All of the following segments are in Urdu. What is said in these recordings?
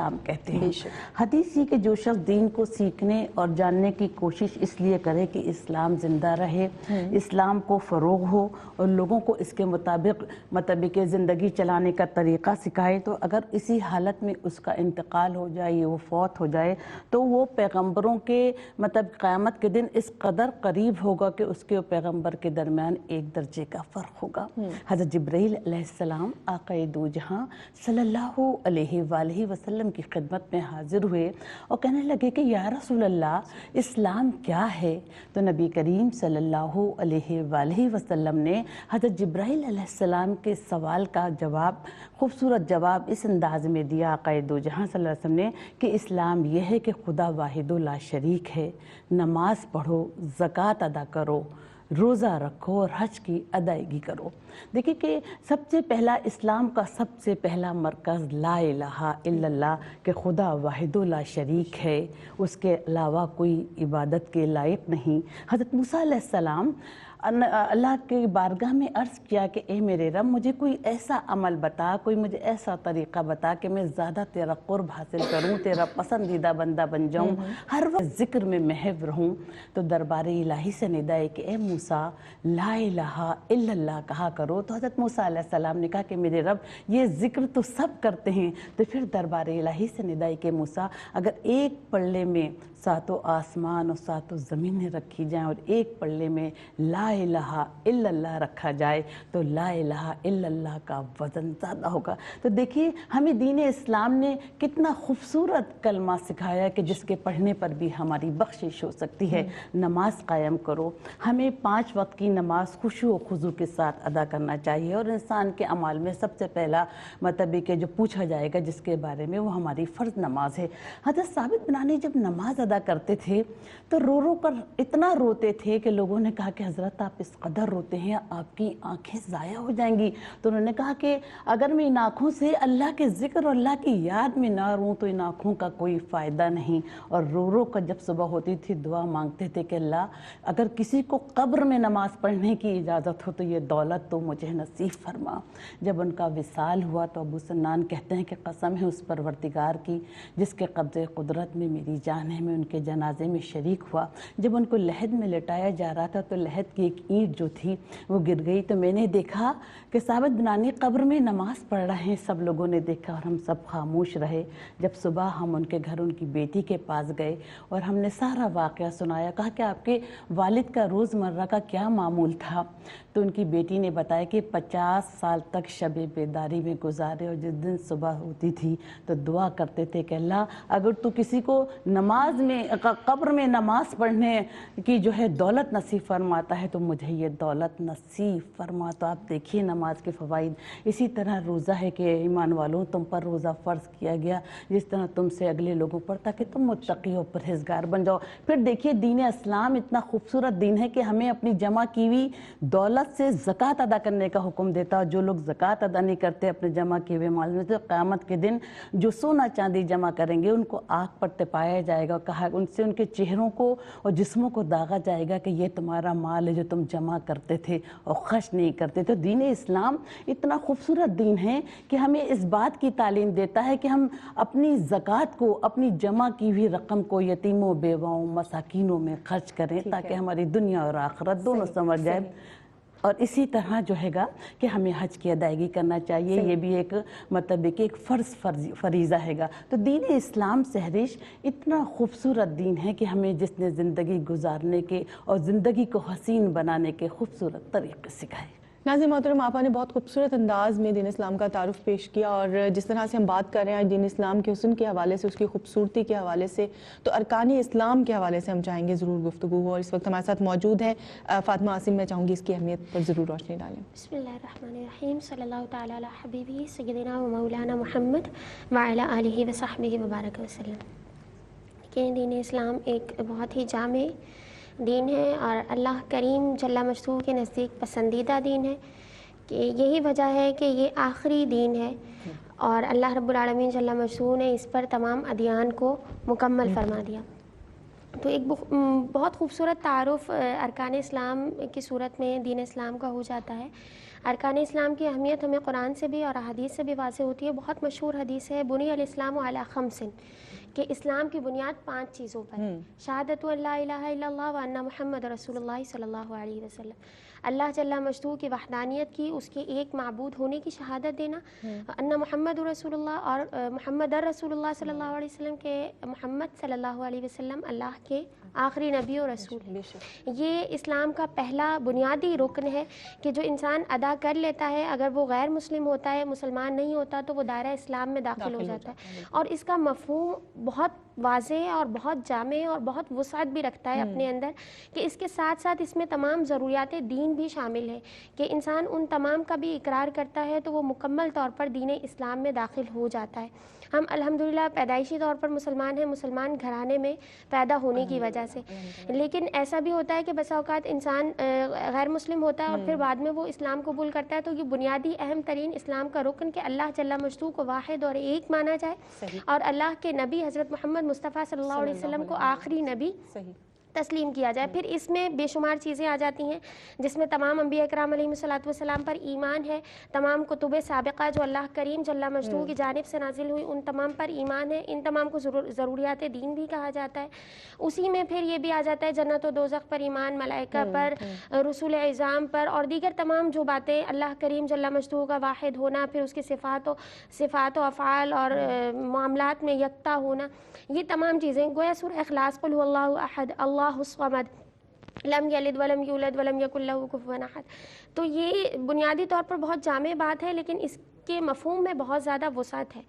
اسلام کہتے ہیں۔ حدیث یہ کہ جو شخص دین کو سیکھنے اور جاننے کی کوشش اس لیے کرے کہ اسلام زندہ رہے، اسلام کو فروغ ہو اور لوگوں کو اس کے مطابق زندگی چلانے کا طریقہ سکھائے، تو اگر اسی حالت میں اس کا انتقال ہو جائے یا وہ فوت ہو جائے تو وہ پیغمبروں کے قیامت کے دن اس قدر قریب ہوگا کہ اس کے پیغمبر کے درمیان ایک درجے کا فرق ہوگا۔ حضرت جبرائیل علیہ السلام آقا دو جہاں صلی اللہ علیہ وآلہ وسلم کی خدمت میں حاضر ہوئے اور کہنے لگے کہ یا رسول اللہ اسلام کیا ہے؟ تو نبی کریم صلی اللہ علیہ وآلہ وسلم نے حضرت جبرائیل علیہ السلام کے سوال کا خوبصورت جواب اس انداز میں دیا آقا دو جہاں صلی اللہ علیہ وسلم نے کہ اسلام یہ ہے کہ خدا واحد و لا شریک ہے، نماز پڑھو، زکوٰۃ ادا کرو، روزہ رکھو اور حج کی ادائیگی کرو۔ دیکھیں کہ سب سے پہلا اسلام کا سب سے پہلا مرکز لا الہ الا اللہ کہ خدا واحد و لا شریک ہے، اس کے علاوہ کوئی عبادت کے لائق نہیں۔ حضرت موسیٰ علیہ السلام اللہ کے بارگاہ میں عرض کیا کہ اے میرے رب مجھے کوئی ایسا عمل بتا، کوئی مجھے ایسا طریقہ بتا کہ میں زیادہ تیرا قرب حاصل کروں، تیرا پسندیدہ بندہ بن جاؤں، ہر وقت ذکر میں محو رہوں۔ تو دربار الہی سے ندا ہے کہ اے موسیٰ لا الہ الا اللہ کہا کرو۔ تو حضرت موسیٰ علیہ السلام نے کہا کہ میرے رب یہ ذکر تو سب کرتے ہیں۔ تو پھر دربار الہی سے ندا ہے کہ موسیٰ اگر ایک پلڑے میں ساتوں آسمان اور ساتوں زمینیں رکھی جائیں اور ایک پلڑے میں لا الہ الا اللہ رکھا جائے تو لا الہ الا اللہ کا وزن زیادہ ہوگا۔ تو دیکھیے ہمیں دین اسلام نے کتنا خوبصورت کلمہ سکھایا کہ جس کے پڑھنے پر بھی ہماری بخشش ہو سکتی ہے۔ نماز قائم کرو، ہمیں 5 وقت کی نماز خشوع و خضوع کے ساتھ ادا کرنا چاہیے، اور انسان کے اعمال میں سب سے پہلا کہ جو پوچھا جائے گا جس کے بارے میں وہ ہماری فرض نماز ہے۔ حضرت ثابت بنانی جب نماز ادا کرتے تھے تو رو رو کر اتنا روتے تھے کہ لوگوں نے کہا کہ حضرت آپ اس قدر روتے ہیں آپ کی آنکھیں ضائع ہو جائیں گی۔ تو انہوں نے کہا کہ اگر میں ان آنکھوں سے اللہ کے ذکر اور اللہ کی یاد میں نہ روں تو ان آنکھوں کا کوئی فائدہ نہیں۔ اور رو رو کر جب صبح ہوتی تھی دعا مانگتے تھے کہ اللہ اگر کسی کو قبر میں نماز پڑھنے کی اجازت ہو تو یہ دولت تو مجھے نصیب فرما۔ جب ان کا وصال ہوا تو ابو سنان کہتے ہیں کہ قسم ہے اس پروردگار کی جس کے قبضے قدرت میں میری جان ہے، میں ان کے جنازے میں شریک ہوا۔ جب ان کو لحد میں لٹایا جا رہا تھا تو لحد کی ایک اینٹ جو تھی وہ گر گئی، تو میں نے دیکھا کہ ثابت بنانی قبر میں نماز پڑھ رہے ہیں۔ سب لوگوں نے دیکھا اور ہم سب خاموش رہے۔ جب صبح ہم ان کے گھر ان کی بیٹی کے پاس گئے اور ہم نے سارا واقعہ سنایا، کہا کہ آپ کے والد کا روزمرہ کا کیا معمول تھا؟ تو ان کی بیٹی نے بتایا کہ 50 سال تک شب بیداری میں گزارے، اور جس دن صبح ہوتی تھی تو دعا کرتے تھے کہ اللہ اگر تو کسی کو نماز میں قبر میں نماز پڑھنے کی جو ہے دولت نصیب فرماتا ہے تو مجھے یہ دولت نصیب فرما۔ تو آپ دیکھیے نماز کے فوائد۔ اسی طرح روزہ ہے کہ ایمان والوں تم پر روزہ فرض کیا گیا جس طرح تم سے اگلے لوگوں پر، تاکہ تم متقی و پرہیزگار بن جاؤ۔ پھر دیکھیے دین اسلام اتنا خوبصورت دین ہے کہ ہمیں اپنی جمع کی ہوئی دولت سے زکوٰۃ ادا کرنے کا حکم دیتا ہے۔ جو لوگ زکوٰۃ ادا نہیں کرتے اپنے جمع کیے ہوئے مال میں، تو قیامت کے دن جو سونا چاندی جمع کریں گے ان کو آگ پر تپایا جائے گا، کہا ان سے ان کے چہروں کو اور جسموں کو داغا جائے گا کہ یہ تمہارا مال ہے جو تم جمع کرتے تھے اور خرچ نہیں کرتے۔ تو دین اسلام اتنا خوبصورت دین ہے کہ ہمیں اس بات کی تعلیم دیتا ہے کہ ہم اپنی زکوٰۃ کو، اپنی جمع کی ہوئی رقم کو یتیموں، بیواؤں، مساکینوں میں خرچ کریں تاکہ ہماری دنیا اور آخرت دونوں سنور جائے۔ اور اسی طرح جو ہے گا کہ ہمیں حج کی ادائیگی کرنا چاہیے، یہ بھی ایک ایک فریضہ ہے گا۔ تو دین اسلام سہرش اتنا خوبصورت دین ہے کہ ہمیں جس نے زندگی گزارنے کے اور زندگی کو حسین بنانے کے خوبصورت طریقے سکھائے۔ ناظرین محترم، آپ نے بہت خوبصورت انداز میں دین اسلام کا تعارف پیش کیا، اور جس طرح سے ہم بات کر رہے ہیں دین اسلام کے حسن کے حوالے سے، اس کی خوبصورتی کے حوالے سے، تو ارکان اسلام کے حوالے سے ہم چاہیں گے ضرور گفتگو ہو، اور اس وقت ہمارے ساتھ موجود ہیں فاطمہ عاصم۔ میں چاہوں گی اس کی اہمیت پر ضرور روشنی ڈالیں۔ بسم اللہ الرحمن الرحیم، صلی اللہ تعالی علی حبیبہ سیدنا و مولانا محمد وعلی آلہ وصحبہ وبارک وسلم۔ کہ دین اسلام ایک بہت ہی جامع دین ہے اور اللہ کریم جل مجدہ کے نزدیک پسندیدہ دین ہے، کہ یہی وجہ ہے کہ یہ آخری دین ہے، اور اللہ رب العالمین جل مجدہ نے اس پر تمام ادیان کو مکمل فرما دیا۔ تو ایک بہت خوبصورت تعارف ارکان اسلام کی صورت میں دین اسلام کا ہو جاتا ہے۔ ارکان اسلام کی اہمیت ہمیں قرآن سے بھی اور احادیث سے بھی واضح ہوتی ہے. بہت مشہور حدیث ہے بنی الاسلام علی خمس، کہ اسلام کی بنیاد 5 چیزوں پر ہے. شہادت ان لا الہ الا اللہ و ان محمد رسول اللہ صلی اللہ علیہ وسلم، اللہ جل مجدہ کی وحدانیت کی، اس کے ایک معبود ہونے کی شہادت دینا، ان محمد رسول اللہ اور محمد رسول اللہ صلی اللہ علیہ وسلم کے محمد صلی اللہ علیہ وسلم اللہ کے آخری نبی و رسول ہیں. یہ اسلام کا پہلا بنیادی رکن ہے کہ جو انسان ادا کر لیتا ہے، اگر وہ غیر مسلم ہوتا ہے، مسلمان نہیں ہوتا، تو وہ دائرہ اسلام میں داخل ہو جاتا ہے. اور اس کا مفہوم بہت واضح اور بہت جامع اور بہت وسعت بھی رکھتا ہے اپنے اندر، کہ اس کے ساتھ ساتھ اس میں تمام ضروریات دین بھی شامل ہے، کہ انسان ان تمام کا بھی اقرار کرتا ہے تو وہ مکمل طور پر دین اسلام میں داخل ہو جاتا ہے. ہم الحمدللہ پیدائشی طور پر مسلمان ہیں، مسلمان گھرانے میں پیدا ہونے کی وجہ سے، لیکن ایسا بھی ہوتا ہے کہ بسا اوقات انسان غیر مسلم ہوتا ہے اور پھر بعد میں وہ اسلام قبول کرتا ہے. تو یہ بنیادی اہم ترین اسلام کا رکن کہ اللہ جل مجدہ کو واحد اور ایک مانا جائے، اور اللہ کے نبی حضرت محمد مصطفیٰ صلی اللہ علیہ وسلم کو آخری نبی تسلیم کیا جائے. پھر اس میں بے شمار چیزیں آ جاتی ہیں جس میں تمام انبیاء کرام علیہ الصلوۃ والسلام پر ایمان ہے، تمام کتب سابقہ جو اللہ کریم جل مجدہ کی جانب سے نازل ہوئی ان تمام پر ایمان ہے. ان تمام کو ضروریات دین بھی کہا جاتا ہے. اسی میں پھر یہ بھی آ جاتا ہے جنت و دوزخ پر ایمان، ملائکہ پر، رسول اعظام پر، اور دیگر تمام جو باتیں اللہ کریم جل مجدہ کا واحد ہونا، پھر اس کے صفات و افعال اور معاملات میں یکتا ہونا، یہ تمام چیزیں. گویا سورہ اخلاص قل هو اللہ احد اللہ الصمد لم یلد ولم یولد ولم یکن لہ کفوا احد، تو یہ بنیادی طور پر بہت جامع بات ہے، لیکن اس کے مفہوم میں بہت زیادہ وسعت ہے.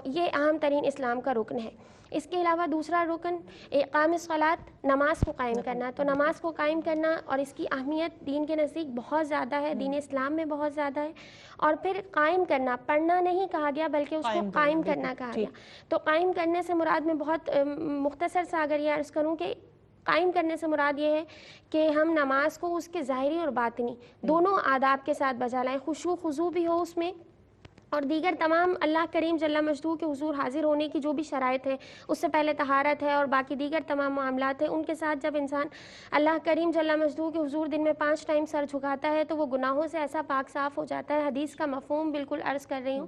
یہ اہم ترین اسلام کا رکن ہے. اس کے علاوہ دوسرا رکن اقام الصلاۃ، نماز کو قائم کرنا. تو نماز کو قائم کرنا اور اس کی اہمیت دین کے نزدیک بہت زیادہ ہے، دین اسلام میں بہت زیادہ ہے. اور پھر قائم کرنا، پڑھنا نہیں کہا گیا بلکہ اس کو قائم کرنا کہا گیا. تو قائم کرنے سے مراد میں بہت مختصر سا اگر یہ عرض کروں کہ قائم کرنے سے مراد یہ ہے کہ ہم نماز کو اس کے ظاہری اور باطنی دونوں آداب کے ساتھ بجا لائیں، خشوع خضوع بھی ہو اس میں، اور دیگر تمام اللہ کریم جل مجدہ کے حضور حاضر ہونے کی جو بھی شرائط ہیں، اس سے پہلے طہارت ہے اور باقی دیگر تمام معاملات ہیں، ان کے ساتھ جب انسان اللہ کریم جل مجدہ کے حضور دن میں 5 ٹائم سر جھکاتا ہے تو وہ گناہوں سے ایسا پاک صاف ہو جاتا ہے. حدیث کا مفہوم بالکل عرض کر رہی ہوں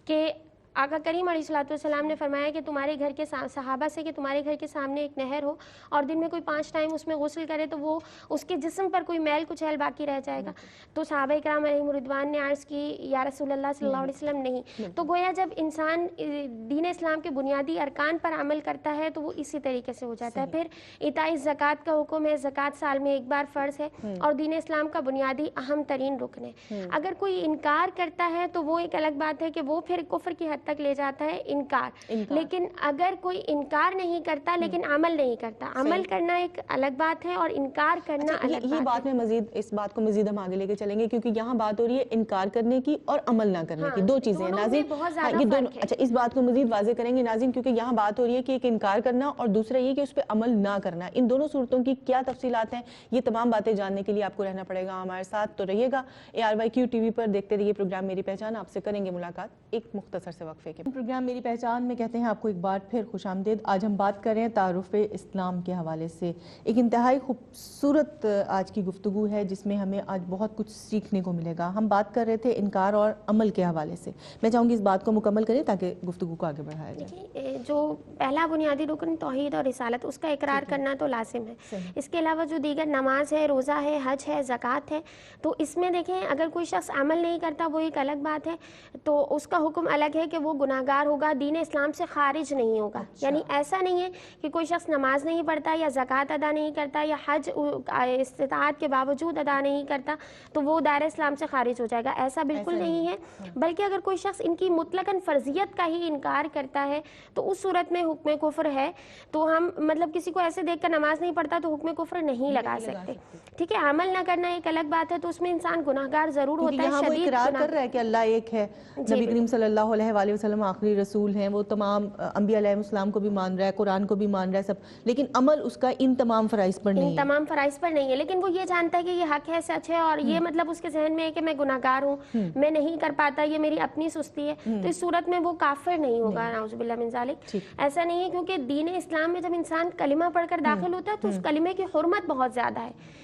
کہ آقا کریم علیہ الصلوۃ والسلام نے فرمایا کہ تمہارے گھر کے صحابہ سے کہ تمہارے گھر کے سامنے ایک نہر ہو اور دن میں کوئی 5 ٹائم اس میں غسل کرے تو وہ اس کے جسم پر کوئی میل کچیل باقی رہ جائے گا. تو صحابہ کرام علیہم رضوان نے عرض کی یا رسول اللہ صلی اللہ علیہ وسلم نہیں. تو گویا جب انسان دین اسلام کے بنیادی ارکان پر عمل کرتا ہے تو وہ اسی طریقے سے ہو جاتا ہے. پھر ایتاء زکوٰۃ کا حکم ہے، زکوٰۃ سال میں ایک بار فرض ہے اور دین اسلام کا بنیادی اہم ترین رکن ہے. اگر کوئی انکار کرتا ہے تو وہ ایک الگ بات ہے کہ وہ پھر کفر کی حد تک لے جاتا ہے انکار. لیکن اگر کوئی انکار نہیں کرتا لیکن عمل نہیں کرتا، عمل کرنا ایک الگ بات ہے اور انکار کرنا الگ یہ بات ہے. میں مزید اس بات کو مزید ہم آگے لے کے چلیں گے کیونکہ یہاں بات ہو رہی ہے انکار کرنے کی اور عمل نہ کرنے کی، دو چیزیں ہیں ناظرین. یہ دونوں اچھا اس بات کو مزید واضح کریں گے ناظرین، کیونکہ یہاں بات ہو رہی ہے کہ ایک انکار کرنا اور دوسرا یہ کہ اس پہ عمل نہ کرنا. ان دونوں صورتوں کی کیا تفصیلات ہیں، یہ تمام باتیں جاننے کے لیے آپ کو رہنا پڑے گا ہمارے ساتھ. تو رہیے گا ARYQ TV پر، دیکھتے رہیے پروگرام میری پہچان. آپ سے کریں گے ملاقات ایک مختصر سے وقفے کے. پروگرام میری پہچان میں کہتے ہیں آپ کو ایک بار پھر خوش آمدید. آج ہم بات کر رہے ہیں تعارف اسلام کے حوالے سے. ایک انتہائی خوبصورت آج کی گفتگو ہے جس میں ہمیں آج بہت کچھ سیکھنے کو ملے گا. ہم بات کر رہے تھے انکار اور عمل کے حوالے سے. میں چاہوں گی اس بات کو مکمل کریں تاکہ گفتگو کو آگے بڑھایا جائے. جو پہلا بنیادی رکن توحید اور رسالت، اس کا اقرار کرنا تو لازم ہے. اس کے علاوہ جو دیگر نماز ہے، روزہ ہے، حج ہے، زکوٰۃ ہے، تو اس میں دیکھیں اگر کوئی شخص عمل نہیں کرتا وہ ایک الگ بات ہے، تو اس کا حکم الگ ہے کہ وہ گناہگار ہوگا، دین اسلام سے خارج نہیں ہوگا. یعنی ایسا نہیں ہے کہ کوئی شخص نماز نہیں پڑھتا یا زکوٰۃ ادا نہیں کرتا یا حج استطاعت کے باوجود ادا نہیں کرتا تو وہ دائرہ اسلام سے خارج ہو جائے گا. ایسا بالکل نہیں ہے. بلکہ اگر کوئی شخص ان کی مطلقاً فرضیت کا ہی انکار کرتا ہے تو اس صورت میں حکم کفر ہے. تو ہم مطلب کسی کو ایسے دیکھ کر نماز نہیں پڑھتا تو حکم کفر نہیں لگا سکتے. ٹھیک ہے، عمل نہ کرنا ایک الگ بات ہے، تو اس میں انسان گناہگار ضرور ہوتا ہے. یہاں وہ اقرار کر رہا ہے کہ اللہ ایک ہے، نبی کریم صلی اللہ علیہ وآلہ وسلم آخری رسول ہیں، وہ تمام انبیاء علیہ السلام کو بھی مان رہا ہے، قرآن کو بھی مان رہا ہے سب، لیکن عمل اس کا ان تمام فرائض پر نہیں ہے. ان تمام فرائض پر نہیں ہے، لیکن وہ یہ جانتا ہے کہ یہ حق ہے، سچ ہے، اور یہ مطلب اس کے ذہن میں ہے کہ میں گناہگار ہوں، میں نہیں کر پاتا، یہ میری اپنی سستی ہے. تو اس صورت میں وہ کافر نہیں ہوگا، نعوذ باللہ من ذالک. ایسا نہیں ہے، کیونکہ دین اسلام میں جب انسان کلمہ پڑھ کر داخل ہوتا ہے تو اس کلمے کی حرمت بہت زیادہ ہے.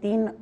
3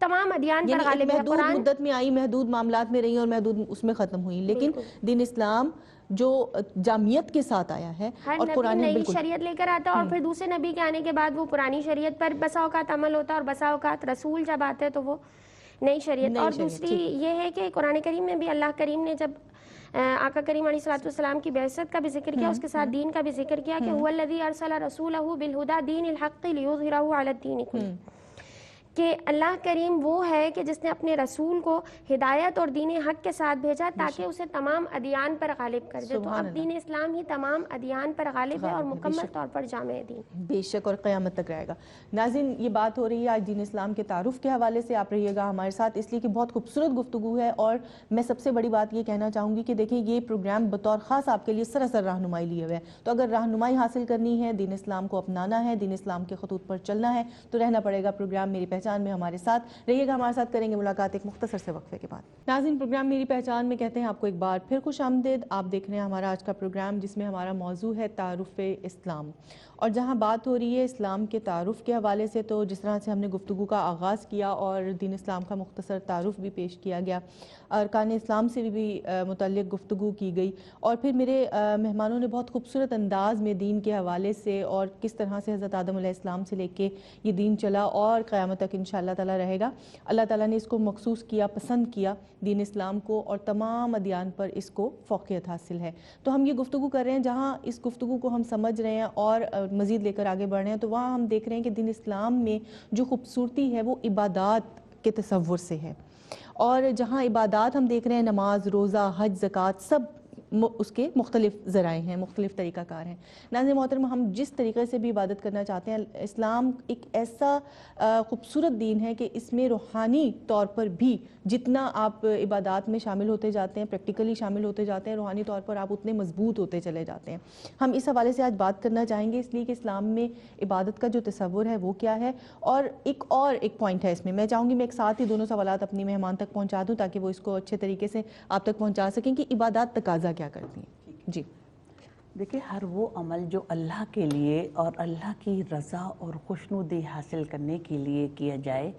تمام ادیان پر یعنی ایک غالب ہے. محدود قرآن مدت میں آئی, محدود معاملات میں رہی اور محدود اس میں ختم ہوئی, لیکن بالکل دین اسلام جو جامعیت کے ساتھ آیا ہے ہر اور نبی قرآن نئی بالکل شریعت لے کر آتا ہے اور پھر دوسرے نبی کے آنے کے بعد وہ پرانی شریعت پر بسا اوقات عمل ہوتا ہے, اور بسا اوقات رسول جب آتے ہیں تو وہ نئی شریعت. اور دوسری یہ ہے کہ قرآن کریم میں بھی اللہ کریم نے جب آقا کریم علیہ الصلوۃ والسلام کی بعثت کا بھی ذکر کیا, اس کے ساتھ دین کا بھی ذکر کیا کہ هو الذی ارسل رسولہ بالہدی دین الحق لیظہرہ علی الدین کلہ, کہ اللہ کریم وہ ہے کہ جس نے اپنے رسول کو ہدایت اور دین حق کے ساتھ بھیجا تاکہ اسے تمام ادیان پر غالب کر دے. تو اب دین اسلام ہی تمام ادیان پر غالب ہے اور مکمل طور پر جامع دین. بے شک, اور قیامت تک رہے گا. ناظرین, یہ بات ہو رہی ہے آج دین اسلام کے تعارف کے حوالے سے, آپ رہیے گا ہمارے ساتھ اس لیے کہ بہت خوبصورت گفتگو ہے. اور میں سب سے بڑی بات یہ کہنا چاہوں گی کہ دیکھیں یہ پروگرام بطور خاص آپ کے لیے سراسر رہنمائی لیے ہوئے ہے, تو اگر رہنمائی حاصل کرنی ہے, دین اسلام کو اپنانا ہے, دین اسلام کے خطوط پر چلنا ہے, تو رہنا پڑے گا پروگرام میری پہچان میں ہمارے ساتھ. رہیے گا ہمارے ساتھ, کریں گے ملاقات ایک مختصر سے وقفے کے بعد. ناظرین, پروگرام میری پہچان میں کہتے ہیں آپ کو ایک بار پھر خوش آمدید. آپ دیکھ رہے ہیں ہمارا آج کا پروگرام جس میں ہمارا موضوع ہے تعارف اسلام, اور جہاں بات ہو رہی ہے اسلام کے تعارف کے حوالے سے, تو جس طرح سے ہم نے گفتگو کا آغاز کیا اور دین اسلام کا مختصر تعارف بھی پیش کیا گیا, ارکان اسلام سے بھی متعلق گفتگو کی گئی, اور پھر میرے مہمانوں نے بہت خوبصورت انداز میں دین کے حوالے سے اور کس طرح سے حضرت آدم علیہ السلام سے لے کے یہ دین چلا اور قیامت تک انشاءاللہ تعالی رہے گا. اللہ تعالیٰ نے اس کو مخصوص کیا, پسند کیا دین اسلام کو, اور تمام ادیان پر اس کو فوقیت حاصل ہے. تو ہم یہ گفتگو کر رہے ہیں, جہاں اس گفتگو کو ہم سمجھ رہے ہیں اور مزید لے کر آگے بڑھ رہے ہیں, تو وہاں ہم دیکھ رہے ہیں کہ دین اسلام میں جو خوبصورتی ہے وہ عبادات کے تصور سے ہے. اور جہاں عبادات ہم دیکھ رہے ہیں, نماز, روزہ, حج, زکوٰۃ, سب اس کے مختلف ذرائع ہیں, مختلف طریقہ کار ہیں. ناظرین محترم, ہم جس طریقے سے بھی عبادت کرنا چاہتے ہیں, اسلام ایک ایسا خوبصورت دین ہے کہ اس میں روحانی طور پر بھی جتنا آپ عبادات میں شامل ہوتے جاتے ہیں, پریکٹیکلی شامل ہوتے جاتے ہیں, روحانی طور پر آپ اتنے مضبوط ہوتے چلے جاتے ہیں. ہم اس حوالے سے آج بات کرنا چاہیں گے, اس لیے کہ اسلام میں عبادت کا جو تصور ہے وہ کیا ہے. اور ایک پوائنٹ ہے اس میں, میں چاہوں گی میں ایک ساتھ ہی دونوں سوالات اپنی مہمان تک پہنچا دوں تاکہ وہ اس کو اچھے طریقے سے آپ تک پہنچا سکیں کہ عبادات تقاضا کیا کرتی ہیں. جی دیکھیں, ہر وہ عمل جو اللہ کے لیے اور اللہ کی رضا اور خوشنودی حاصل کرنے کے لیے کیا جائے,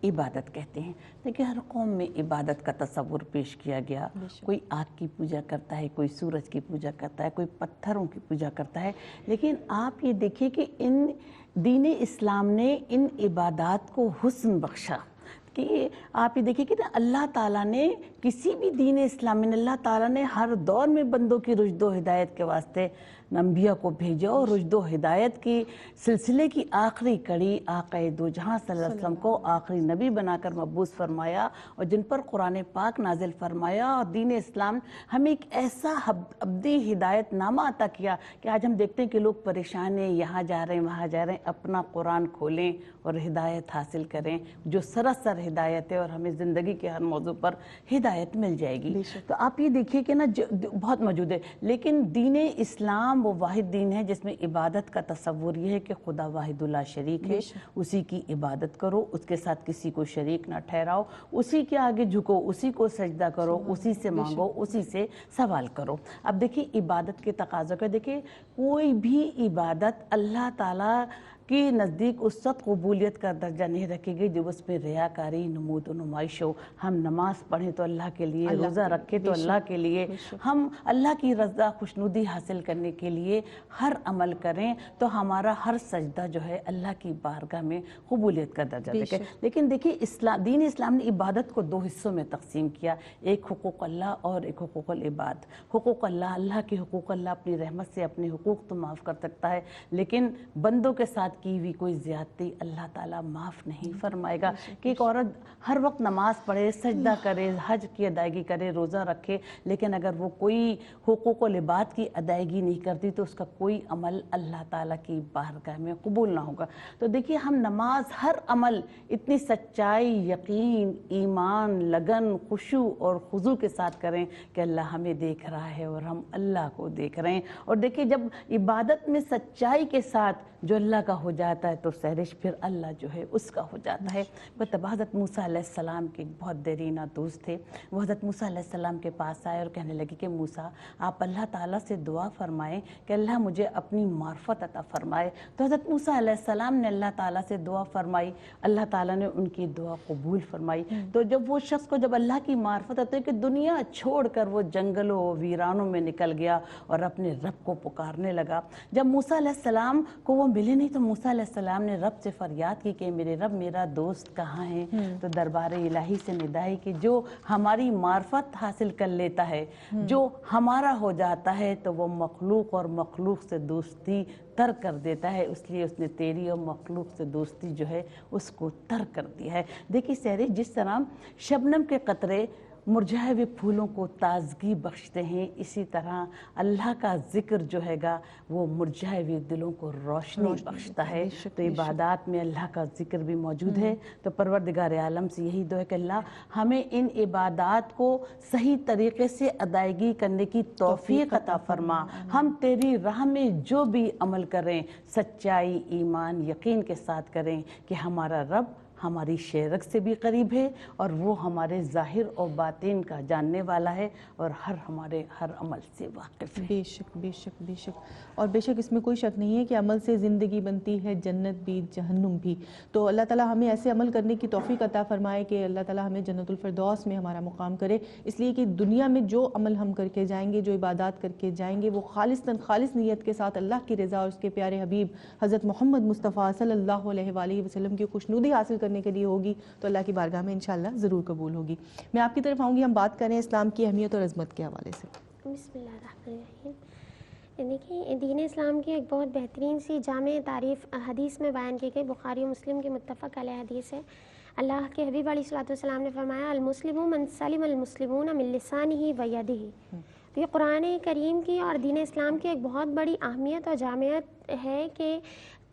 عبادت کہتے ہیں. دیکھیں, ہر قوم میں عبادت کا تصور پیش کیا گیا. کوئی آگ کی پوجا کرتا ہے, کوئی سورج کی پوجا کرتا ہے, کوئی پتھروں کی پوجا کرتا ہے. لیکن آپ یہ دیکھیے کہ ان دین اسلام نے ان عبادات کو حسن بخشا. کہ آپ یہ دیکھیں کہ اللہ تعالیٰ نے کسی بھی دین اسلام میں, اللہ تعالیٰ نے ہر دور میں بندوں کی رشد و ہدایت کے واسطے انبیاء کو بھیجا, اور رشد و ہدایت کی سلسلے کی آخری کڑی آقا دو جہاں صلی اللہ علیہ وسلم کو آخری نبی بنا کر مبعوث فرمایا, اور جن پر قرآن پاک نازل فرمایا. اور دین اسلام ہمیں ایک ایسا ابدی ہدایت نامہ عطا کیا کہ آج ہم دیکھتے ہیں کہ لوگ پریشان ہیں, یہاں جا رہے ہیں, وہاں جا رہے ہیں. اپنا قرآن کھولیں اور ہدایت حاصل کریں جو سراسر ہدایت ہے, اور ہمیں زندگی کے ہر موضوع پر ہدایت مل جائے گی. تو آپ یہ دیکھیے کہ نا بہت موجود ہے, لیکن دین اسلام وہ واحد دین ہے جس میں عبادت کا تصور یہ ہے کہ خدا واحد لا شریک ہے, اسی کی عبادت کرو, اس کے ساتھ کسی کو شریک نہ ٹھہراؤ, اسی کے آگے جھکو, اسی کو سجدہ کرو, اسی سے مانگو, اسی سے سوال کرو. اب دیکھیے عبادت کے تقاضوں کا, دیکھیے کوئی بھی عبادت اللہ تعالیٰ کی نزدیک اس وقت قبولیت کا درجہ نہیں رکھے گی جب اس میں ریاکاری, نمود و نمائش ہو. ہم نماز پڑھیں تو اللہ کے لیے, روزہ رکھیں تو اللہ کے لیے, ہم اللہ کی رضا خوشنودی حاصل کرنے کے لیے ہر عمل کریں تو ہمارا ہر سجدہ جو ہے اللہ کی بارگاہ میں قبولیت کا درجہ دے. لیکن دیکھیے دین اسلام نے عبادت کو دو حصوں میں تقسیم کیا, ایک حقوق اللہ اور ایک حقوق العباد. حقوق اللہ, اللہ کے حقوق اللہ اپنی رحمت سے اپنے حقوق تو معاف کر سکتا ہے, لیکن بندوں کے ساتھ کی ہوئی کوئی زیادتی اللہ تعالیٰ معاف نہیں فرمائے گا. کہ ایک عورت ہر وقت نماز پڑھے, سجدہ کرے, حج کی ادائیگی کرے, روزہ رکھے, لیکن اگر وہ کوئی حقوق العباد کی ادائیگی نہیں کرتی تو اس کا کوئی عمل اللہ تعالیٰ کی بارگاہ میں قبول نہ ہوگا. تو دیکھیے, ہم نماز ہر عمل اتنی سچائی, یقین, ایمان, لگن, خشوع اور خضوع کے ساتھ کریں کہ اللہ ہمیں دیکھ رہا ہے اور ہم اللہ کو دیکھ رہے ہیں. اور دیکھیے, جب عبادت میں سچائی کے ساتھ جو اللہ کا ہو جاتا ہے تو سہرش پھر اللہ جو ہے اس کا ہو جاتا ہے۔ بتبا حضرت موسیٰ علیہ السلام کے بہت دیرینہ دوست تھے، وہ حضرت موسیٰ علیہ السلام کے پاس آئے اور کہنے لگے کہ موسیٰ آپ اللہ تعالیٰ سے دعا فرمائیں کہ اللہ مجھے اپنی معرفت عطا فرمائے۔ تو حضرت موسیٰ علیہ السلام نے اللہ تعالیٰ سے دعا فرمائی، اللہ تعالیٰ نے ان کی دعا قبول فرمائی۔ تو جب وہ شخص کو جب اللہ کی معرفت ہوتی ہے کہ دنیا چھوڑ کر وہ جنگلوں ویرانوں میں نکل گیا اور اپنے رب کو پکارنے لگا۔ جب موسیٰ علیہ السلام کو وہ ملے نہیں تو موسیٰ علیہ السلام نے رب سے فریاد کی کہ میرے رب میرا دوست کہاں ہے؟ تو دربار الہی سے ندا ہے کہ جو ہماری معرفت حاصل کر لیتا ہے، جو ہمارا ہو جاتا ہے تو وہ مخلوق اور مخلوق سے دوستی ترک کر دیتا ہے، اس لیے اس نے تیری اور مخلوق سے دوستی جو ہے اس کو ترک کر دیا ہے۔ دیکھیے سہری، جس طرح شبنم کے قطرے مرجھائے ہوئے پھولوں کو تازگی بخشتے ہیں، اسی طرح اللہ کا ذکر جو ہے گا وہ مرجھائے ہوئے دلوں کو روشنی بخشتا ہے۔ تو عبادات میں اللہ کا ذکر بھی موجود ہے۔ تو پروردگار عالم سے یہی دعا ہے کہ اللہ ہمیں ان عبادات کو صحیح طریقے سے ادائیگی کرنے کی توفیق عطا فرما، ہم تیری راہ میں جو بھی عمل کریں سچائی، ایمان، یقین کے ساتھ کریں کہ ہمارا رب ہماری شیرک سے بھی قریب ہے اور وہ ہمارے ظاہر اور باطن کا جاننے والا ہے اور ہمارے ہر عمل سے واقف ہے۔ بے شک بے شک بے شک، اور بے شک اس میں کوئی شک نہیں ہے کہ عمل سے زندگی بنتی ہے، جنت بھی جہنم بھی۔ تو اللہ تعالیٰ ہمیں ایسے عمل کرنے کی توفیق عطا فرمائے کہ اللہ تعالیٰ ہمیں جنت الفردوس میں ہمارا مقام کرے، اس لیے کہ دنیا میں جو عمل ہم کر کے جائیں گے، جو عبادات کر کے جائیں گے، وہ خالص نیت کے ساتھ اللہ کی رضا اور اس کے پیارے حبیب حضرت محمد مصطفیٰ صلی اللہ علیہ وآلہ وسلم کی خوشنودی حاصل کرنے کے لیے ہوگی، تو اللہ کی بارگاہ میں انشاءاللہ ضرور قبول ہوگی۔ میں آپ کی طرف آؤں گی، ہم بات کریں اسلام کی اہمیت اور عظمت کے حوالے سے۔ بسم اللہ الرحمن الرحیم۔ دیکھیں دین اسلام کی ایک بہت بہترین سی جامع تعریف حدیث میں بیان کی گئی، بخاری و مسلم کی متفق علیہ حدیث ہے۔ اللہ کے حبیب علیہ الصلوۃ والسلام نے فرمایا المسلم من سلم المسلمون من لسانہ و یدہ۔ تو یہ قرآن کریم کی اور دین اسلام کی ایک بہت بڑی اہمیت اور جامعیت ہے کہ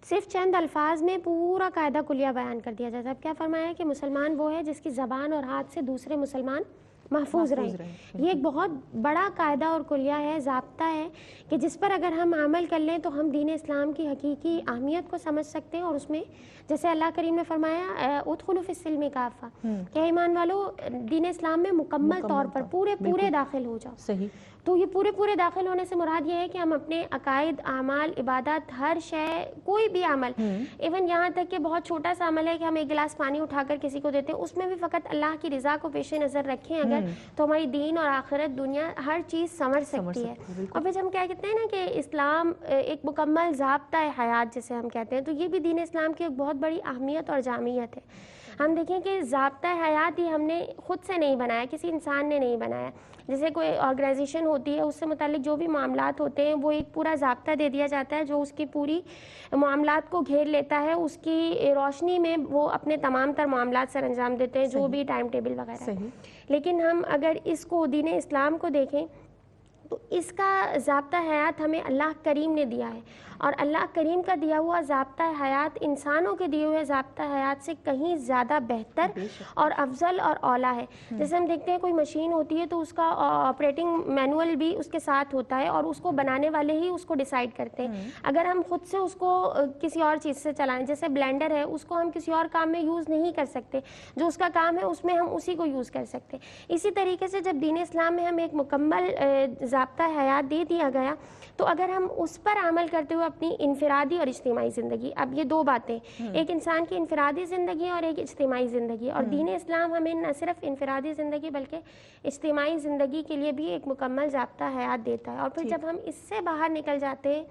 صرف چند الفاظ میں پورا قاعدہ کلیہ بیان کر دیا جاتا ہے۔ اب کیا فرمایا ہے کہ مسلمان وہ ہے جس کی زبان اور ہاتھ سے دوسرے مسلمان محفوظ رہیں۔ یہ ایک بہت بڑا قاعدہ اور کلیہ ہے، ضابطہ ہے کہ جس پر اگر ہم عمل کر لیں تو ہم دین اسلام کی حقیقی اہمیت کو سمجھ سکتے ہیں، اور اس میں جیسے اللہ کریم نے فرمایا ادخلوا فی السلم کافہ، کہ ایمان والو دین اسلام میں مکمل طور پر پورے داخل ہو جاؤ۔ صحیح۔ تو یہ پورے داخل ہونے سے مراد یہ ہے کہ ہم اپنے عقائد، اعمال، عبادات، ہر شے، کوئی بھی عمل، ایون یہاں تک کہ بہت چھوٹا سا عمل ہے کہ ہم ایک گلاس پانی اٹھا کر کسی کو دیتے ہیں، اس میں بھی فقط اللہ کی رضا کو پیش نظر رکھیں اگر، تو ہماری دین اور آخرت، دنیا، ہر چیز سنور سکتی ہے۔ اور پھر ہم کیا کہتے ہیں نا کہ اسلام ایک مکمل ضابطہ حیات جسے ہم کہتے ہیں، تو یہ بھی دین اسلام کی ایک بہت بڑی اہمیت اور جامعیت ہے۔ ہم دیکھیں کہ ضابطہ حیات ہی ہم نے خود سے نہیں بنایا، کسی انسان نے نہیں بنایا۔ جیسے کوئی آرگنائزیشن ہوتی ہے، اس سے متعلق جو بھی معاملات ہوتے ہیں وہ ایک پورا ضابطہ دے دیا جاتا ہے جو اس کی پوری معاملات کو گھیر لیتا ہے، اس کی روشنی میں وہ اپنے تمام تر معاملات سر انجام دیتے ہیں، جو بھی ٹائم ٹیبل وغیرہ ہے۔ لیکن ہم اگر اس کو دین اسلام کو دیکھیں تو اس کا ضابطہ حیات ہمیں اللہ کریم نے دیا ہے، اور اللہ کریم کا دیا ہوا ضابطہ حیات انسانوں کے دیے ہوئے ضابطہ حیات سے کہیں زیادہ بہتر اور افضل اور اعلیٰ ہے۔ جیسے ہم دیکھتے ہیں کوئی مشین ہوتی ہے تو اس کا آپریٹنگ مینول بھی اس کے ساتھ ہوتا ہے، اور اس کو بنانے والے ہی اس کو ڈیسائیڈ کرتے ہیں۔ اگر ہم خود سے اس کو کسی اور چیز سے چلائیں، جیسے بلینڈر ہے، اس کو ہم کسی اور کام میں یوز نہیں کر سکتے، جو اس کا کام ہے اس میں ہم اسی کو یوز کر سکتے۔ اسی طریقے سے جب دین اسلام میں ہمیں ایک مکمل ضابطہ حیات دے دیا گیا تو اگر ہم اس پر عمل کرتے ہوئے اپنی انفرادی اور اجتماعی زندگی، اب یہ دو باتیں، ایک انسان کی انفرادی زندگی اور ایک اجتماعی زندگی، اور دین اسلام ہمیں نہ صرف انفرادی زندگی بلکہ اجتماعی زندگی کے لیے بھی ایک مکمل ضابطہ حیات دیتا ہے۔ اور پھر جب ہم اس سے باہر نکل جاتے ہیں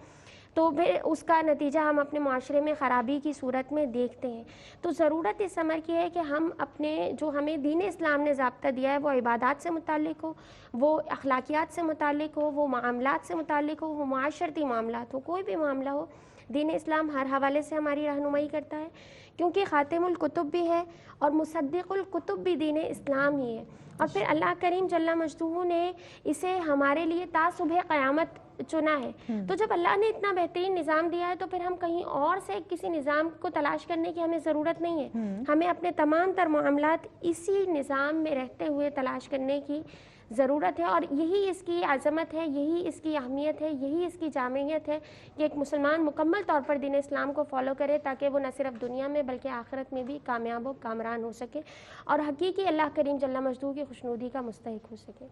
تو پھر اس کا نتیجہ ہم اپنے معاشرے میں خرابی کی صورت میں دیکھتے ہیں۔ تو ضرورت اس امر کی ہے کہ ہم اپنے جو ہمیں دین اسلام نے ضابطہ دیا ہے وہ عبادات سے متعلق ہو، وہ اخلاقیات سے متعلق ہو، وہ معاملات سے متعلق ہو، وہ معاشرتی معاملات ہو، کوئی بھی معاملہ ہو، دین اسلام ہر حوالے سے ہماری رہنمائی کرتا ہے، کیونکہ خاتم الکتب بھی ہے اور مصدق الکتب بھی دین اسلام ہی ہے۔ اور پھر اللہ کریم جل مجدہ نے اسے ہمارے لیے تا صبح قیامت چنا ہے. تو جب اللہ نے اتنا بہترین نظام دیا ہے تو پھر ہم کہیں اور سے کسی نظام کو تلاش کرنے کی ہمیں ضرورت نہیں ہے. ہمیں اپنے تمام تر معاملات اسی نظام میں رہتے ہوئے تلاش کرنے کی ضرورت ہے, اور یہی اس کی عظمت ہے, یہی اس کی اہمیت ہے, یہی اس کی جامعیت ہے کہ ایک مسلمان مکمل طور پر دین اسلام کو فالو کرے تاکہ وہ نہ صرف دنیا میں بلکہ آخرت میں بھی کامیاب و کامران ہو سکے اور حقیقی اللہ کریم جل مجدہ کی خوشنودی کا مستحق ہو سکے.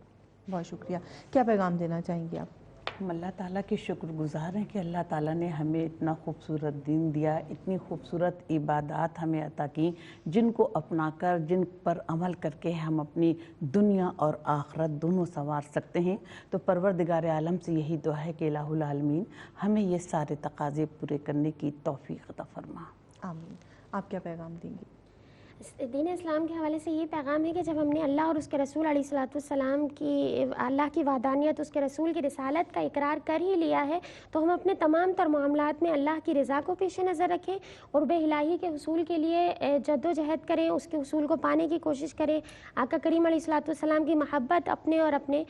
بہت شکریہ. کیا پیغام دینا چاہیں گے آپ؟ ہم اللہ تعالیٰ کے شکر گزار ہیں کہ اللہ تعالیٰ نے ہمیں اتنا خوبصورت دین دیا, اتنی خوبصورت عبادات ہمیں عطا کی جن کو اپنا کر, جن پر عمل کر کے ہم اپنی دنیا اور آخرت دونوں سنوار سکتے ہیں. تو پروردگار عالم سے یہی دعا ہے کہ الہ العالمین ہمیں یہ سارے تقاضے پورے کرنے کی توفیق عطا فرما. آمین. آپ کیا پیغام دیں گے؟ دین اسلام کے حوالے سے یہ پیغام ہے کہ جب ہم نے اللہ اور اس کے رسول علیہ الصلوۃ والسلام کی, اللہ کی وحدانیت, اس کے رسول کی رسالت کا اقرار کر ہی لیا ہے تو ہم اپنے تمام تر معاملات میں اللہ کی رضا کو پیش نظر رکھیں, قرب الہی کے حصول کے لیے جد و جہد کریں, اس کے حصول کو پانے کی کوشش کریں, آقا کریم علیہ الصلوۃ والسلام کی محبت اپنے اور اپنے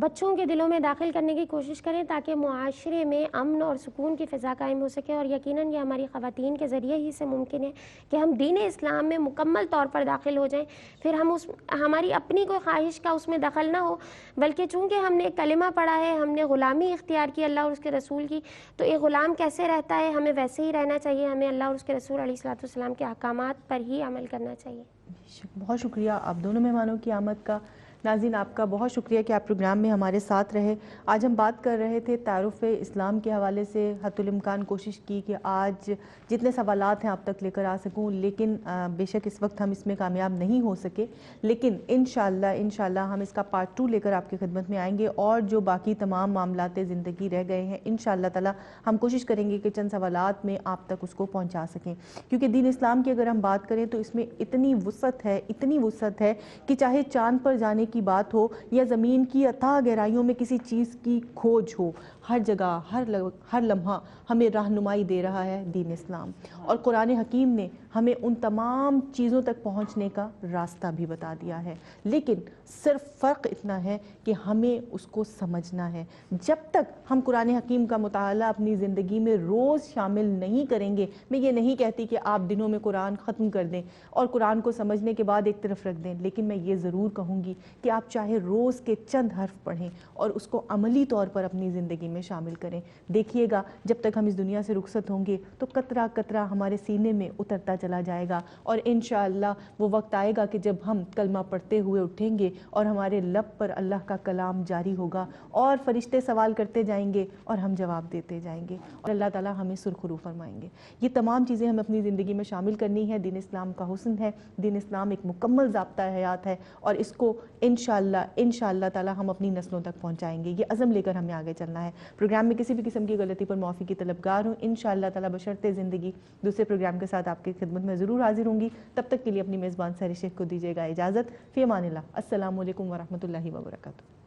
بچوں کے دلوں میں داخل کرنے کی کوشش کریں تاکہ معاشرے میں امن اور سکون کی فضا قائم ہو سکے. اور یقیناً یہ ہماری خواتین کے ذریعے ہی سے ممکن ہے کہ ہم دین اسلام میں مکمل طور پر داخل ہو جائیں. پھر ہماری اپنی کوئی خواہش کا اس میں دخل نہ ہو, بلکہ چونکہ ہم نے کلمہ پڑھا ہے, ہم نے غلامی اختیار کی اللہ اور اس کے رسول کی, تو ایک غلام کیسے رہتا ہے ہمیں ویسے ہی رہنا چاہیے. ہمیں اللہ اور اس کے رسول علیہ الصلوۃ والسلام کے احکامات پر ہی عمل کرنا چاہیے. بہت شکریہ آپ دونوں مہمانوں کی آمد کا. ناظرین آپ کا بہت شکریہ کہ آپ پروگرام میں ہمارے ساتھ رہے. آج ہم بات کر رہے تھے تعارف اسلام کے حوالے سے. حتی الامکان کوشش کی کہ آج جتنے سوالات ہیں آپ تک لے کر آ سکوں, لیکن بے شک اس وقت ہم اس میں کامیاب نہیں ہو سکے, لیکن انشاءاللہ ہم اس کا پارٹ 2 لے کر آپ کی خدمت میں آئیں گے, اور جو باقی تمام معاملات زندگی رہ گئے ہیں انشاءاللہ تعالی ہم کوشش کریں گے کہ چند سوالات میں آپ تک اس کو پہنچا سکیں. کیونکہ دین اسلام کی اگر ہم بات کریں تو اس میں اتنی وسعت ہے کہ چاہے چاند پر جانے کی بات ہو یا زمین کی اتھاہ گہرائیوں میں کسی چیز کی کھوج ہو, ہر جگہ ہر لمحہ ہمیں رہنمائی دے رہا ہے دین اسلام. اور قرآن حکیم نے ہمیں ان تمام چیزوں تک پہنچنے کا راستہ بھی بتا دیا ہے, لیکن صرف فرق اتنا ہے کہ ہمیں اس کو سمجھنا ہے. جب تک ہم قرآن حکیم کا مطالعہ اپنی زندگی میں روز شامل نہیں کریں گے, میں یہ نہیں کہتی کہ آپ دنوں میں قرآن ختم کر دیں اور قرآن کو سمجھنے کے بعد ایک طرف رکھ دیں, لیکن میں یہ ضرور کہوں گی کہ آپ چاہے روز کے چند حرف پڑھیں اور اس کو عملی طور پر اپنی زندگی میں شامل کریں. دیکھیے گا جب تک ہم اس دنیا سے رخصت ہوں گے تو قطرہ قطرہ ہمارے سینے میں اترتا چلا جائے گا, اور انشاءاللہ وہ وقت آئے گا کہ جب ہم کلمہ پڑھتے ہوئے اٹھیں گے اور ہمارے لب پر اللہ کا کلام جاری ہوگا اور فرشتے سوال کرتے جائیں گے اور ہم جواب دیتے جائیں گے, اور اللہ تعالیٰ ہمیں سرخرو فرمائیں گے. یہ تمام چیزیں ہمیں اپنی زندگی میں شامل کرنی ہے. دین اسلام کا حسن ہے, دین اسلام ایک مکمل ضابطہ حیات ہے, اور اس کو انشاءاللہ تعالیٰ ہم اپنی نسلوں تک پہنچائیں گے. یہ عزم لے کر ہمیں آگے چلنا ہے. پروگرام میں کسی بھی قسم کی غلطی پر معافی کی طلبگار ہوں. انشاءاللہ تعالیٰ بشرط زندگی دوسرے پروگرام کے ساتھ آپ کی خدمت میں ضرور حاضر ہوں گی. تب تک کے لیے اپنی میزبان سحر شیخ کو دیجیے گا اجازت. فی امان اللہ. السلام علیکم ورحمۃ اللہ وبرکاتہ.